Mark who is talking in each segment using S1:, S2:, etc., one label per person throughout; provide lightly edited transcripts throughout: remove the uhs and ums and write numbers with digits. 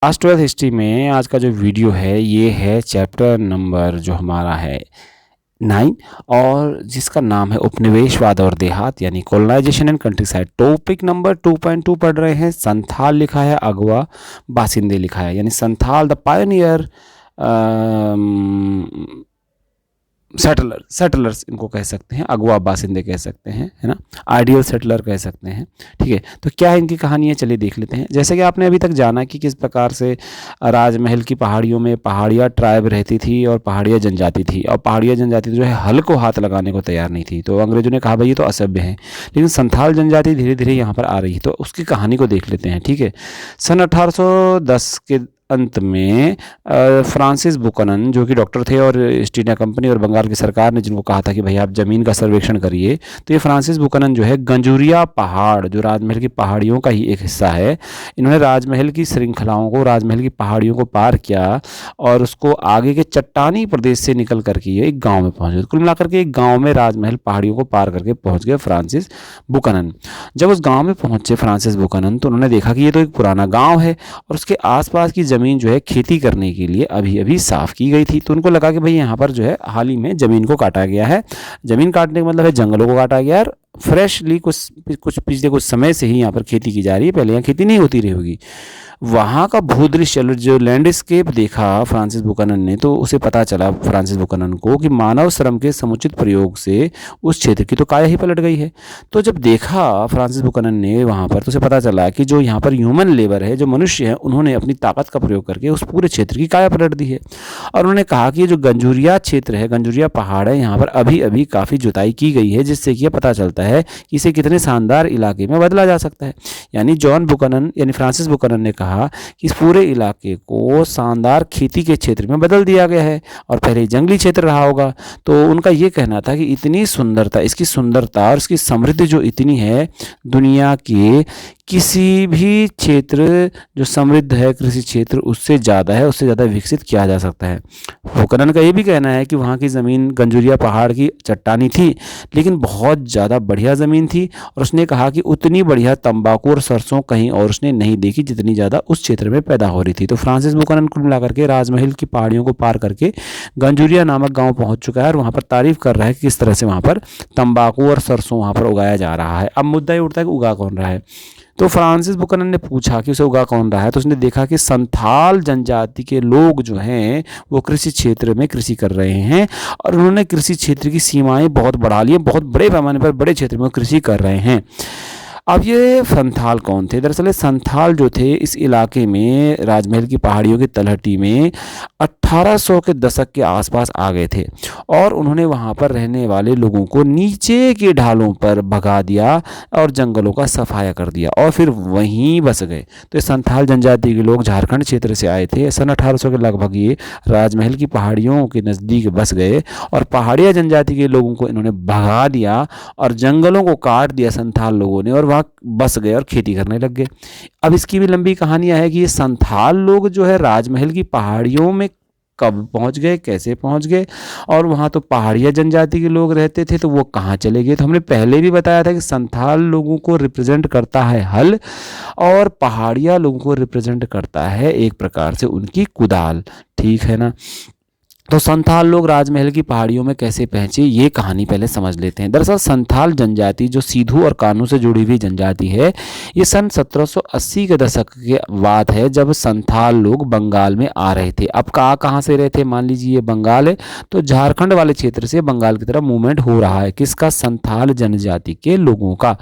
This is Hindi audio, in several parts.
S1: क्लास 12 हिस्ट्री में आज का जो वीडियो है ये है चैप्टर नंबर जो हमारा है 9 और जिसका नाम है उपनिवेशवाद और देहात यानी colonization and countryside. Topic number 2.2 पढ़ रहे हैं। संथाल लिखा है, अगवा बासिंदे लिखा है, यानी संथाल द पायोनियर सेटलर्स इनको कह सकते हैं, अगवा बासिंदे कह सकते हैं, है ना, आइडियल सेटलर कह सकते हैं। ठीक है, तो क्या है इनकी कहानियाँ, चलिए देख लेते हैं। जैसे कि आपने अभी तक जाना कि किस प्रकार से राजमहल की पहाड़ियों में पहाड़िया ट्राइब रहती थी और पहाड़िया जनजाति थी, और पहाड़िया जनजाति जो है हल को हाथ लगाने को तैयार नहीं थी। तो अंग्रेजों ने कहा भाई ये तो असभ्य है, लेकिन संथाल जनजाति धीरे धीरे यहाँ पर आ रही है, तो उसकी कहानी को देख लेते हैं। ठीक है, सन 1810 के अंत में फ्रांसिस बुकनन जो कि डॉक्टर थे और ईस्ट इंडिया कंपनी और बंगाल की सरकार ने जिनको कहा था कि भाई आप ज़मीन का सर्वेक्षण करिए, तो ये फ्रांसिस बुकनन जो है गंजूरिया पहाड़ जो राजमहल की पहाड़ियों का ही एक हिस्सा है, इन्होंने राजमहल की श्रृंखलाओं को, राजमहल की पहाड़ियों को पार किया और उसको आगे के चट्टानी प्रदेश से निकल करके ये एक गाँव में पहुँच गए। कुल मिलाकर के एक गाँव में राजमहल पहाड़ियों को पार करके पहुँच गए फ्रांसिस बुकनन। जब उस गाँव में पहुँचे फ्रांसिस बुकनन तो उन्होंने देखा कि ये तो एक पुराना गाँव है और उसके आसपास की ज़मीन जो है खेती करने के लिए अभी अभी साफ़ की गई थी। तो उनको लगा कि भाई यहाँ पर जो है हाल ही में ज़मीन को काटा गया है। ज़मीन काटने का मतलब है जंगलों को काटा गया है और फ्रेशली कुछ पिछले कुछ समय से ही यहाँ पर खेती की जा रही है, पहले यहाँ खेती नहीं होती रही होगी। वहाँ का भूदृश्य जो लैंडस्केप देखा फ्रांसिस बुकनन ने, तो उसे पता चला फ्रांसिस बुकनन को कि मानव श्रम के समुचित प्रयोग से उस क्षेत्र की तो काया ही पलट गई है। तो जब देखा फ्रांसिस बुकनन ने वहाँ पर, तो उसे पता चला कि जो यहाँ पर ह्यूमन लेबर है, जो मनुष्य है, उन्होंने अपनी ताकत का प्रयोग करके उस पूरे क्षेत्र की काया पलट दी है। और उन्होंने कहा कि ये जो गंजूरिया क्षेत्र है, गंजूरिया पहाड़ है, यहाँ पर अभी अभी काफ़ी जुताई की गई है, जिससे कि यह पता चलता है कि इसे कितने शानदार इलाके में बदला जा सकता है। यानी जॉन बुकनन यानी फ्रांसिस बुकनन ने कहा कि इस पूरे इलाके को शानदार खेती के क्षेत्र में बदल दिया गया है और पहले जंगली क्षेत्र रहा होगा। तो उनका ये कहना था कि इतनी सुंदरता, इसकी सुंदरता और इसकी समृद्धि जो इतनी है, दुनिया के किसी भी क्षेत्र जो समृद्ध है, कृषि क्षेत्र, उससे ज़्यादा है, उससे ज़्यादा विकसित किया जा सकता है। बुकनन का ये भी कहना है कि वहाँ की ज़मीन गंजूरिया पहाड़ की चट्टानी थी, लेकिन बहुत ज़्यादा बढ़िया ज़मीन थी, और उसने कहा कि उतनी बढ़िया तंबाकू और सरसों कहीं और उसने नहीं देखी जितनी ज़्यादा उस क्षेत्र में पैदा हो रही थी। तो फ्रांसिस बुकनन कुल मिलाकर के राजमहल की पहाड़ियों को पार करके गंजूरिया नामक गाँव पहुँच चुका है और वहाँ पर तारीफ कर रहा है कि किस तरह से वहाँ पर तंबाकू और सरसों वहाँ पर उगाया जा रहा है। अब मुद्दा ये उठता है कि उगा कौन रहा है। तो फ्रांसिस बुकनन ने पूछा कि उसे उगा कौन रहा है, तो उसने देखा कि संथाल जनजाति के लोग जो हैं वो कृषि क्षेत्र में कृषि कर रहे हैं और उन्होंने कृषि क्षेत्र की सीमाएं बहुत बढ़ा ली हैं, बहुत बड़े पैमाने पर बड़े क्षेत्र में कृषि कर रहे हैं। अब ये संथाल कौन थे? दरअसल संथाल जो थे इस इलाके में, राजमहल की पहाड़ियों की तलहटी में 1800 के दशक के आसपास आ गए थे और उन्होंने वहाँ पर रहने वाले लोगों को नीचे के ढालों पर भगा दिया और जंगलों का सफाया कर दिया और फिर वहीं बस गए। तो ये संथाल जनजाति के लोग झारखंड क्षेत्र से आए थे। सन 1800 के लगभग ये राजमहल की पहाड़ियों के नज़दीक बस गए और पहाड़िया जनजाति के लोगों को इन्होंने भगा दिया और जंगलों को काट दिया संथाल लोगों ने, और वहाँ बस गए और खेती करने लग गए। अब इसकी भी लंबी कहानियां है कि ये संथाल लोग जो है राजमहल की पहाड़ियों में कब पहुंच गए, कैसे पहुंच गए, और वहाँ तो पहाड़िया जनजाति के लोग रहते थे तो वो कहाँ चले गए। तो हमने पहले भी बताया था कि संथाल लोगों को रिप्रेजेंट करता है हल और पहाड़िया लोगों को रिप्रेजेंट करता है एक प्रकार से उनकी कुदाल। ठीक है ना। तो संथाल लोग राजमहल की पहाड़ियों में कैसे पहुंचे, ये कहानी पहले समझ लेते हैं। दरअसल संथाल जनजाति जो सिधू और कानू से जुड़ी हुई जनजाति है, ये सन 1780 के दशक की बात है जब संथाल लोग बंगाल में आ रहे थे। अब कहाँ से रहे थे, मान लीजिए ये बंगाल है तो झारखंड वाले क्षेत्र से बंगाल की तरफ मूवमेंट हो रहा है। किसका? संथाल जनजाति के लोगों का।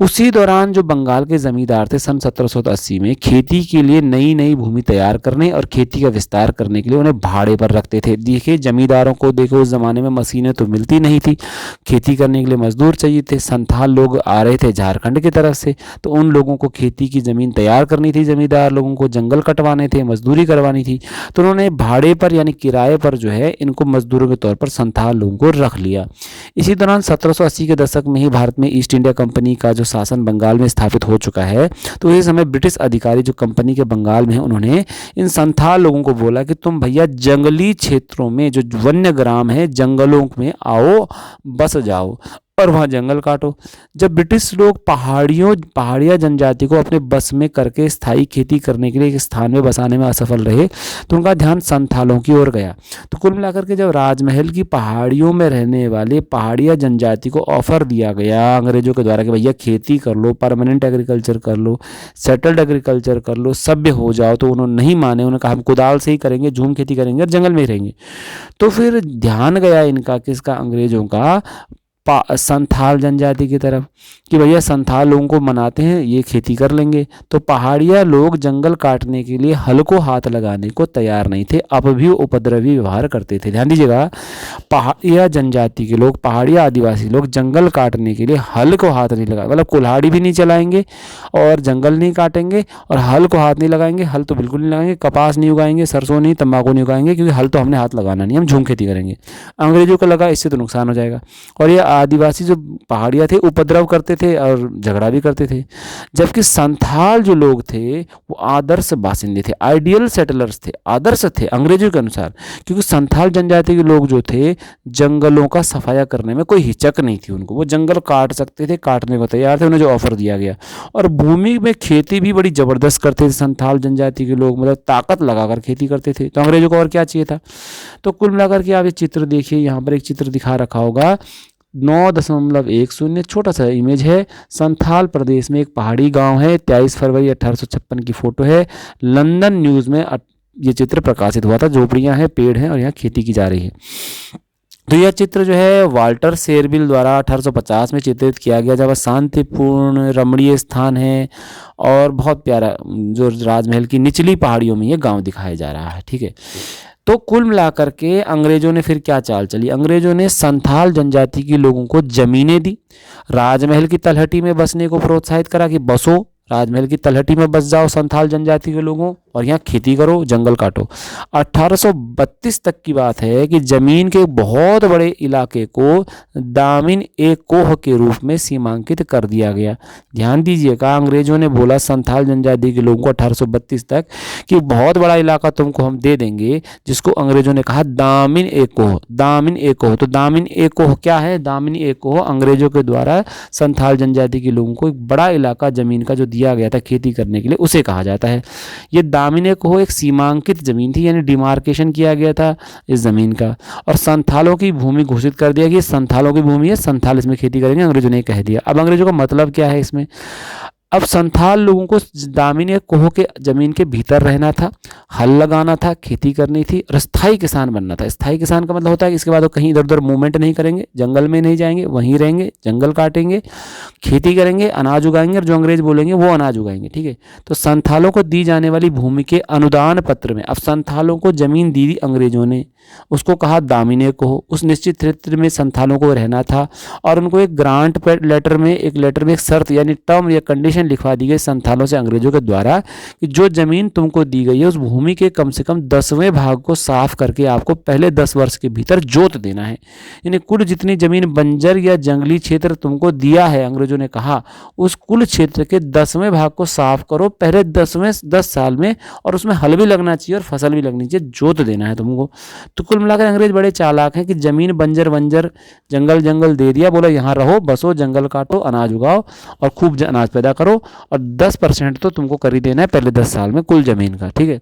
S1: उसी दौरान जो बंगाल के जमींदार थे सन 1780 में खेती के लिए नई नई भूमि तैयार करने और खेती का विस्तार करने के लिए उन्हें भाड़े पर रखते थे। देखिए जमींदारों को देखो उस ज़माने में मशीनें तो मिलती नहीं थी, खेती करने के लिए मजदूर चाहिए थे। संथाल लोग आ रहे थे झारखंड की तरफ से, तो उन लोगों को खेती की ज़मीन तैयार करनी थी, जमींदार लोगों को जंगल कटवाने थे, मजदूरी करवानी थी। तो उन्होंने भाड़े पर यानी किराए पर जो है इनको मजदूरों के तौर पर संथाल लोगों को रख लिया। इसी दौरान 1780 के दशक में ही भारत में ईस्ट इंडिया कंपनी का जो शासन बंगाल में स्थापित हो चुका है। तो इस समय ब्रिटिश अधिकारी जो कंपनी के बंगाल में हैं, उन्होंने इन संथाल लोगों को बोला कि तुम भैया जंगली क्षेत्रों में जो वन्य ग्राम है, जंगलों में आओ, बस जाओ। और वहाँ जंगल काटो। जब ब्रिटिश लोग पहाड़िया जनजाति को अपने बस में करके स्थायी खेती करने के लिए एक स्थान में बसाने में असफल रहे, तो उनका ध्यान संथालों की ओर गया। तो कुल मिलाकर के जब राजमहल की पहाड़ियों में रहने वाले पहाड़िया जनजाति को ऑफर दिया गया अंग्रेजों के द्वारा कि भैया खेती कर लो, परमानेंट एग्रीकल्चर कर लो, सेटल्ड एग्रीकल्चर कर लो, सभ्य हो जाओ, तो उन्होंने नहीं माने। उन्होंने कहा हम कुदाल से ही करेंगे, झूम खेती करेंगे और जंगल में ही रहेंगे। तो फिर ध्यान गया इनका, किसका, अंग्रेजों का, संथाल जनजाति की तरफ, कि भैया संथाल लोगों को मनाते हैं, ये खेती कर लेंगे। तो पहाड़िया लोग जंगल काटने के लिए हल को हाथ लगाने को तैयार नहीं थे, अब भी उपद्रवी व्यवहार करते थे। ध्यान दीजिएगा, पहाड़िया जनजाति के लोग, पहाड़िया आदिवासी लोग जंगल काटने के लिए हल को हाथ नहीं लगाए, मतलब कुल्हाड़ी भी नहीं चलाएंगे और जंगल नहीं काटेंगे और हल को हाथ नहीं लगाएंगे। हल तो बिल्कुल नहीं लगाएंगे, कपास नहीं उगाएंगे, सरसों नहीं, तंबाकू नहीं उगाएंगे, क्योंकि हल तो हमने हाथ लगाना नहीं, हम झूम खेती करेंगे। अंग्रेजों को लगा इससे तो नुकसान हो जाएगा। और ये आदिवासी जो पहाड़िया थे उपद्रव करते थे और झगड़ा भी करते थे। जबकि संथाल जो लोग थे वो आदर्श बासिंदे थे, आइडियल सेटलर्स थे, आदर्श थे अंग्रेजों के अनुसार, क्योंकि संथाल जनजाति के लोग जो थे जंगलों का सफाया करने में कोई हिचक नहीं थी उनको, वो जंगल काट सकते थे, काटने को तैयार थे, उन्हें जो ऑफर दिया गया। और भूमि में खेती भी बड़ी जबरदस्त करते थे संथाल जनजाति के लोग, मतलब ताकत लगाकर खेती करते थे। तो अंग्रेजों को और क्या चाहिए था। तो कुल मिलाकर के आप ये चित्र देखिए, यहाँ पर एक चित्र दिखा रखा होगा 9.10 छोटा सा इमेज है। संथाल प्रदेश में एक पहाड़ी गांव है, 23 फरवरी 1856 की फोटो है। लंदन न्यूज़ में ये चित्र प्रकाशित हुआ था। झोपड़ियां हैं, पेड़ हैं और यहाँ खेती की जा रही है। तो यह चित्र जो है वाल्टर शेरविल द्वारा 1850 में चित्रित किया गया, जब शांतिपूर्ण रमणीय स्थान है और बहुत प्यारा, जो राजमहल की निचली पहाड़ियों में ये गाँव दिखाया जा रहा है। ठीक है, तो कुल मिलाकर के अंग्रेजों ने फिर क्या चाल चली। अंग्रेजों ने संथाल जनजाति के लोगों को जमीनें दी, राजमहल की तलहटी में बसने को प्रोत्साहित करा कि बसो, राजमहल की तलहटी में बस जाओ संथाल जनजाति के लोगों, और यहाँ खेती करो, जंगल काटो। 1832 तक की बात है कि जमीन के बहुत बड़े इलाके को दामिन ए कोह के रूप में सीमांकित कर दिया गया। ध्यान दीजिएगा, अंग्रेजों ने बोला संथाल जनजाति के लोगों को 1832 तक कि बहुत बड़ा इलाका तुमको हम दे देंगे, जिसको अंग्रेजों ने कहा दामिन ए कोह। दामिन ए कोह, तो दामिन ए कोह क्या है। दामिन ए कोह अंग्रेजों के द्वारा संथाल जनजाति के लोगों को एक बड़ा इलाका जमीन का जो दिया गया था खेती करने के लिए, उसे कहा जाता है। ये दामिन ए कोह एक सीमांकित जमीन थी, यानी डिमार्केशन किया गया था इस जमीन का, और संथालों की भूमि घोषित कर दिया कि संथालों की भूमि है, संथाल इसमें खेती करेंगे, अंग्रेजों ने कह दिया। अब अंग्रेजों का मतलब क्या है इसमें। अब संथाल लोगों को दामिन ए कोह के जमीन के भीतर रहना था, हल लगाना था, खेती करनी थी और स्थायी किसान बनना था। स्थायी किसान का मतलब होता है कि इसके बाद वो कहीं इधर उधर मूवमेंट नहीं करेंगे, जंगल में नहीं जाएंगे, वहीं रहेंगे, जंगल काटेंगे, खेती करेंगे, अनाज उगाएंगे और जो अंग्रेज बोलेंगे वो अनाज उगाएंगे। ठीक है, तो संथालों को दी जाने वाली भूमि के अनुदान पत्र में, अब संथालों को जमीन दी थी अंग्रेजों ने, उसको कहा दामिन ए कोह। उस निश्चित क्षेत्र में संथालों को रहना था और उनको एक ग्रांट लेटर में एक शर्त यानी टर्म या कंडीशन लिखवा दी गई संथालों से अंग्रेजों के द्वारा कि जो जमीन तुमको दी गई है उस भूमि के कम से कम 10वें भाग को साफ करके आपको पहले 10 वर्ष के भीतर जोत देना है। यानी कुल जितनी जमीन बंजर या जंगली क्षेत्र तुमको दिया है, अंग्रेजों ने कहा, उस कुल क्षेत्र के 10वें भाग को साफ करो पहले 10 साल में, और उसमें हल भी लगना चाहिए और फसल भी लगनी चाहिए, जोत देना है तुमको। तो कुल मिलाकर अंग्रेज बड़े चालाक हैं कि जमीन बंजर जंगल दे दिया, बोला यहाँ रहो, बसो, जंगल काटो, अनाज उगाओ और खूब अनाज पैदा करो, और 10% तो तुमको कर ही देना है पहले 10 साल में कुल जमीन का। ठीक है,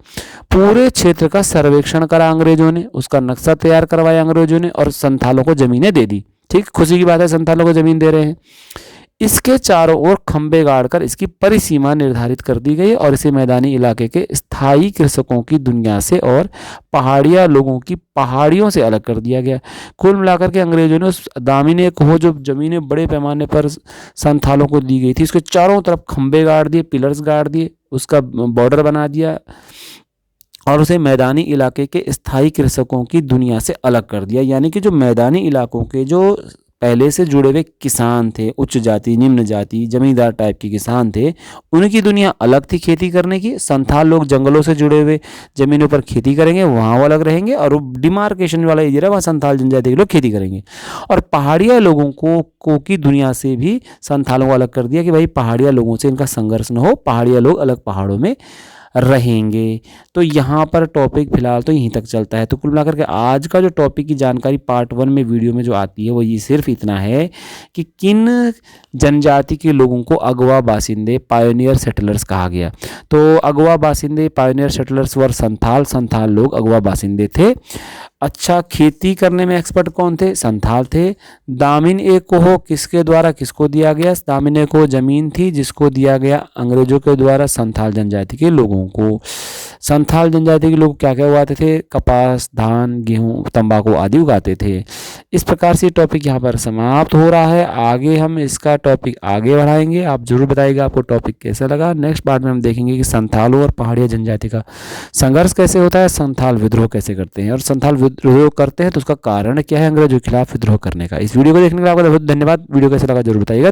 S1: पूरे क्षेत्र का सर्वेक्षण करा अंग्रेजों ने, उसका नक्शा तैयार करवाया अंग्रेजों ने और संथालों को जमीनें दे दी। ठीक, खुशी की बात है, संथालों को जमीन दे रहे हैं। इसके चारों ओर खंबे गाड़कर इसकी परिसीमा निर्धारित कर दी गई और इसे मैदानी इलाके के स्थायी कृषकों की दुनिया से और पहाड़िया लोगों की पहाड़ियों से अलग कर दिया गया। कुल मिलाकर के अंग्रेजों ने उस दामिन ए कोह जो जमीनें बड़े पैमाने पर संथालों को दी गई थी, उसके चारों तरफ खंबे गाड़ दिए, पिलर्स गाड़ दिए, उसका बॉर्डर बना दिया और उसे मैदानी इलाके के स्थायी कृषकों की दुनिया से अलग कर दिया। यानी कि जो मैदानी इलाकों के जो पहले से जुड़े हुए किसान थे, उच्च जाति, निम्न जाति, जमींदार टाइप के किसान थे, उनकी दुनिया अलग थी खेती करने की। संथाल लोग जंगलों से जुड़े हुए जमीनों पर खेती करेंगे, वहाँ वो अलग रहेंगे, और डिमार्केशन वाला एरिया वहाँ संथाल जनजाति के लोग खेती करेंगे। और पहाड़िया लोगों को की दुनिया से भी संथालों को अलग कर दिया कि भाई पहाड़िया लोगों से इनका संघर्ष न हो, पहाड़िया लोग अलग पहाड़ों में रहेंगे। तो यहाँ पर टॉपिक फ़िलहाल तो यहीं तक चलता है। तो कुल मिलाकर के आज का जो टॉपिक की जानकारी पार्ट 1 में वीडियो में जो आती है वो ये सिर्फ इतना है कि किन जनजाति के लोगों को अगवा बासिंदे पायोनियर सेटलर्स कहा गया। तो अगवा बासिंदे पायोनियर सेटलर्स वर संथाल। संथाल लोग अगवा बासिंदे थे। अच्छा, खेती करने में एक्सपर्ट कौन थे? संथाल थे। दामिन ए कोहो किसके द्वारा किसको दिया गया? दामिन ए कोहो जमीन थी जिसको दिया गया अंग्रेजों के द्वारा संथाल जनजाति के लोगों को। संथाल जनजाति के लोग क्या क्या उगाते थे? कपास, धान, गेहूं, तंबाकू आदि उगाते थे। इस प्रकार से टॉपिक यहाँ पर समाप्त हो रहा है। आगे हम इसका टॉपिक आगे बढ़ाएंगे। आप जरूर बताइएगा आपको टॉपिक कैसा लगा। नेक्स्ट पार्ट में हम देखेंगे कि संथालों और पहाड़िया जनजाति का संघर्ष कैसे होता है, संथाल विद्रोह कैसे करते हैं, और संथाल विद्रोह करते हैं तो उसका कारण क्या है अंग्रेजों के खिलाफ विद्रोह करने का। इस वीडियो को देखने के लिए आपका बहुत धन्यवाद। वीडियो कैसा लगा जरूर बताइएगा।